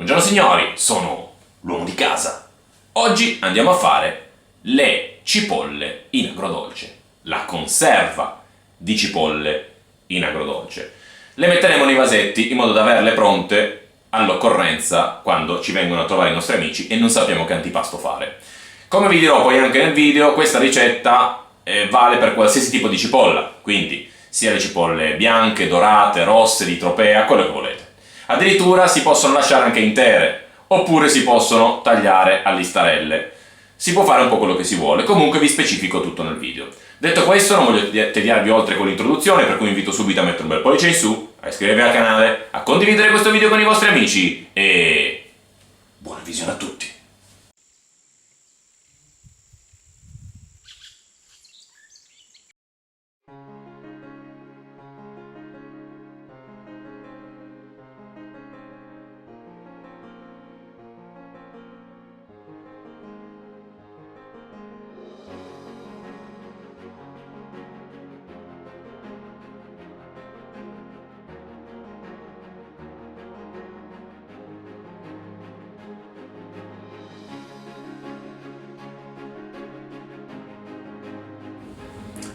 Buongiorno signori, sono l'uomo di casa. Oggi andiamo a fare le cipolle in agrodolce, la conserva di cipolle in agrodolce. Le metteremo nei vasetti in modo da averle pronte all'occorrenza quando ci vengono a trovare i nostri amici e non sappiamo che antipasto fare. Come vi dirò poi anche nel video, questa ricetta vale per qualsiasi tipo di cipolla, quindi sia le cipolle bianche, dorate, rosse, di tropea, quello che volete. Addirittura si possono lasciare anche intere, oppure si possono tagliare a listarelle. Si può fare un po' quello che si vuole, comunque vi specifico tutto nel video. Detto questo, non voglio tediarvi oltre con l'introduzione, per cui vi invito subito a mettere un bel pollice in su, a iscrivervi al canale, a condividere questo video con i vostri amici e buona visione a tutti!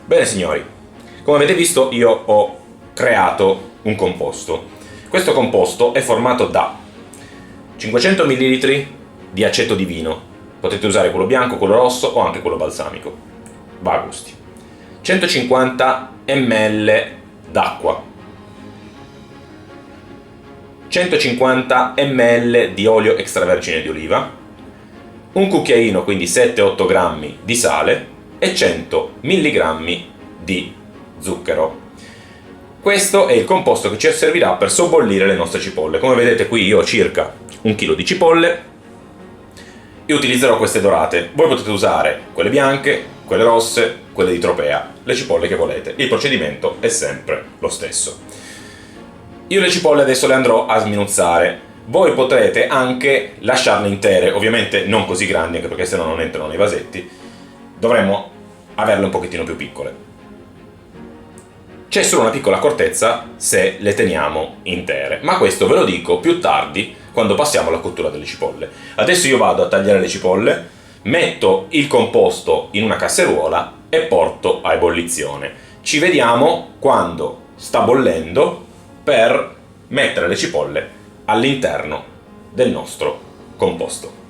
Bene signori, come avete visto io ho creato un composto. Questo composto è formato da 500 ml di aceto di vino, potete usare quello bianco, quello rosso o anche quello balsamico, va a gusti. 150 ml d'acqua, 150 ml di olio extravergine di oliva, un cucchiaino, quindi 7-8 grammi di sale e 100 mg di zucchero. Questo è il composto che ci servirà per sobbollire le nostre cipolle. Come vedete qui io ho circa 1 chilo di cipolle e utilizzerò queste dorate. Voi potete usare quelle bianche, quelle rosse, quelle di tropea, le cipolle che volete. Il procedimento è sempre lo stesso. Io le cipolle adesso le andrò a sminuzzare. Voi potrete anche lasciarle intere, ovviamente non così grandi, anche perché sennò non entrano nei vasetti. Dovremmo averle un pochettino più piccole. C'è solo una piccola accortezza se le teniamo intere, ma questo ve lo dico più tardi quando passiamo alla cottura delle cipolle. Adesso io vado a tagliare le cipolle, metto il composto in una casseruola e porto a ebollizione. Ci vediamo quando sta bollendo per mettere le cipolle all'interno del nostro composto.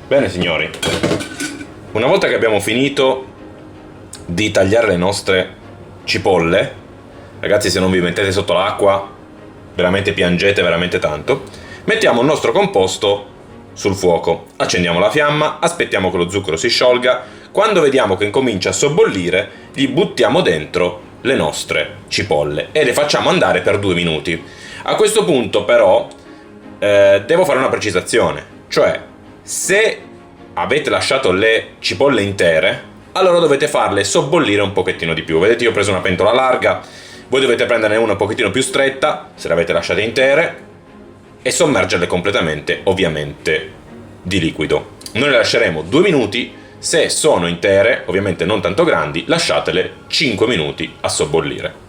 Bene signori, una volta che abbiamo finito di tagliare le nostre cipolle, ragazzi, se non vi mettete sotto l'acqua veramente piangete veramente tanto, mettiamo il nostro composto sul fuoco, accendiamo la fiamma, aspettiamo che lo zucchero si sciolga, quando vediamo che incomincia a sobbollire gli buttiamo dentro le nostre cipolle e le facciamo andare per 2 minuti. A questo punto però devo fare una precisazione, cioè se avete lasciato le cipolle intere, allora dovete farle sobbollire un pochettino di più. Vedete, io ho preso una pentola larga, voi dovete prenderne una un pochettino più stretta, se le avete lasciate intere, e sommergerle completamente, ovviamente, di liquido. Noi le lasceremo 2 minuti, se sono intere, ovviamente non tanto grandi, lasciatele 5 minuti a sobbollire.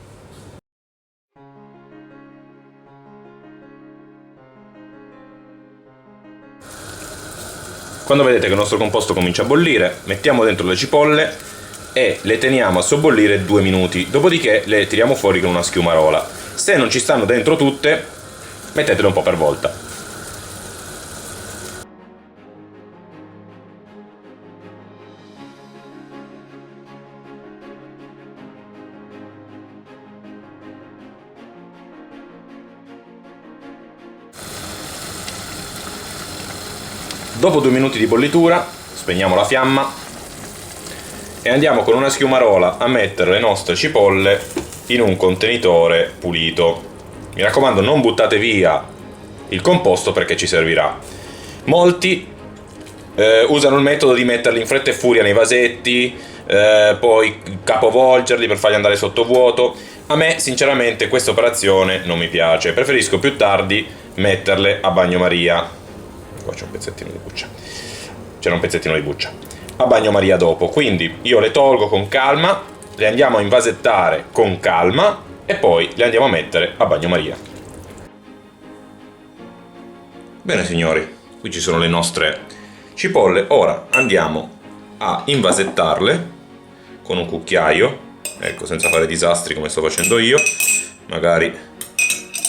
Quando vedete che il nostro composto comincia a bollire, mettiamo dentro le cipolle e le teniamo a sobbollire 2 minuti, dopodiché le tiriamo fuori con una schiumarola. Se non ci stanno dentro tutte, mettetele un po' per volta. Dopo 2 minuti di bollitura, spegniamo la fiamma e andiamo con una schiumarola a mettere le nostre cipolle in un contenitore pulito. Mi raccomando, non buttate via il composto perché ci servirà. Molti usano il metodo di metterli in fretta e furia nei vasetti, poi capovolgerli per farli andare sottovuoto. A me sinceramente questa operazione non mi piace, preferisco più tardi metterle a bagnomaria. Qua c'è un pezzettino di buccia. C'era un pezzettino di buccia. A bagnomaria dopo, quindi io le tolgo con calma, le andiamo a invasettare con calma e poi le andiamo a mettere a bagnomaria. Bene signori, qui ci sono le nostre cipolle. Ora andiamo a invasettarle con un cucchiaio, ecco, senza fare disastri come sto facendo io. Magari,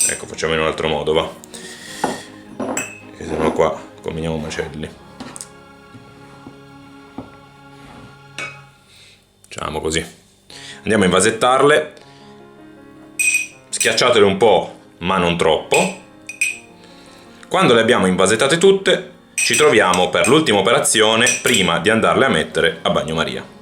ecco, facciamo in un altro modo, va, che sennò qua combiniamo macelli. Facciamo così, andiamo a invasettarle, schiacciatele un po' ma non troppo. Quando le abbiamo invasettate tutte ci troviamo per l'ultima operazione prima di andarle a mettere a bagnomaria.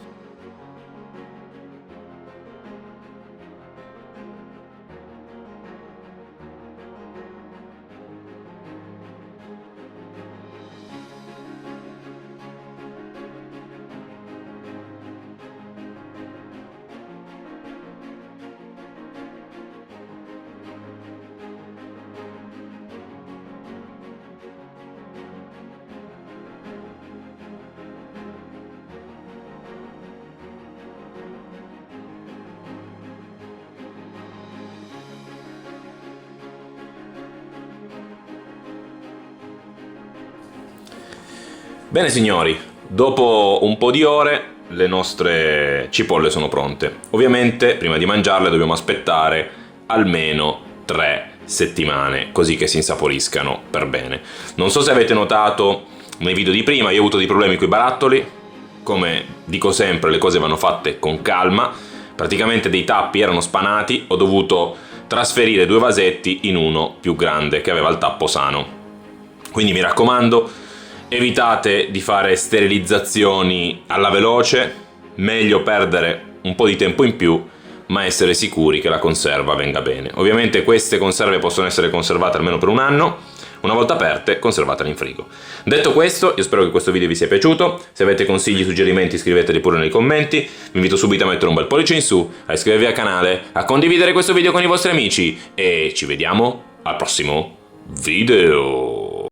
Bene signori, dopo un po' di ore le nostre cipolle sono pronte. Ovviamente prima di mangiarle dobbiamo aspettare almeno 3 settimane, così che si insaporiscano per bene. Non so se avete notato nei video di prima, io ho avuto dei problemi con i barattoli. Come dico sempre, le cose vanno fatte con calma. Praticamente dei tappi erano spanati, ho dovuto trasferire 2 vasetti in uno più grande che aveva il tappo sano. Quindi mi raccomando, evitate di fare sterilizzazioni alla veloce, meglio perdere un po' di tempo in più ma essere sicuri che la conserva venga bene. Ovviamente queste conserve possono essere conservate almeno per un anno, una volta aperte conservatele in frigo. Detto questo, io spero che questo video vi sia piaciuto. Se avete consigli, suggerimenti, scriveteli pure nei commenti. Vi invito subito a mettere un bel pollice in su, a iscrivervi al canale, a condividere questo video con i vostri amici e ci vediamo al prossimo video.